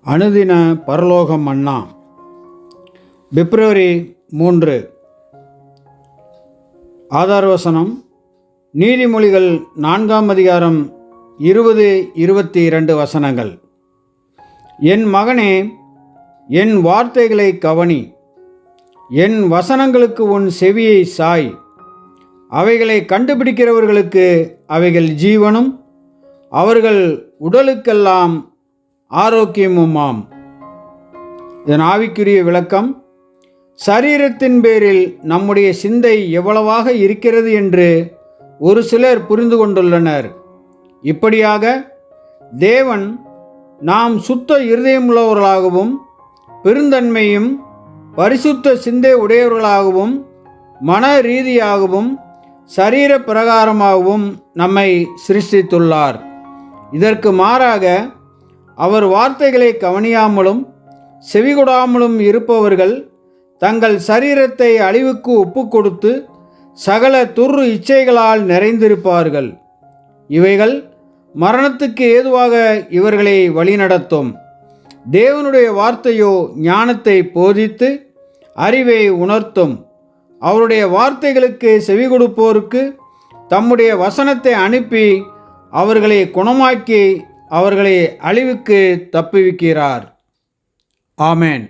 அனுதின பரலோகம் மன்னா. பிப்ரவரி 3. ஆதாரவசனம் நீதிமொழிகள் 4ஆம் அதிகாரம் 20-22 வசனங்கள். என் மகனே, என் வார்த்தைகளை கவனி, என் வசனங்களுக்கு உன் செவியை சாய். அவைகளை கண்டுபிடிக்கிறவர்களுக்கு அவைகள் ஜீவனும் அவர்கள் உடலுக்கெல்லாம் ஆரோக்கியமுமாம். இதன் ஆவிக்குரிய விளக்கம்: சரீரத்தின் பேரில் நம்முடைய சிந்தை எவ்வளவாக இருக்கிறது என்று ஒரு சிலர் புரிந்து கொண்டுள்ளனர். இப்படியாக தேவன் நாம் சுத்த இருதயமுள்ளவர்களாகவும் பெருந்தன்மையும் பரிசுத்த சிந்தை உடையவர்களாகவும் மன ரீதியாகவும் சரீர பிரகாரமாகவும் நம்மை சிருஷ்டித்துள்ளார். இதற்கு மாறாக அவர் வார்த்தைகளை கவனியாமலும் செவிகொடாமலும் இருப்பவர்கள் தங்கள் சரீரத்தை அழிவுக்கு ஒப்புக்கொடுத்து சகல துர்ரு இச்சைகளால் நிறைந்திருப்பார்கள். இவைகள் மரணத்துக்கு ஏதுவாக இவர்களை வழிநடத்தும். தேவனுடைய வார்த்தையோ ஞானத்தை போதித்து அறிவை உணர்த்தும். அவருடைய வார்த்தைகளுக்கு செவிகொடுப்போருக்கு தம்முடைய வசனத்தை அனுப்பி அவர்களை குணமாக்கி அவர்களை அழிவுக்கு தப்புவிக்கிறார். ஆமென்.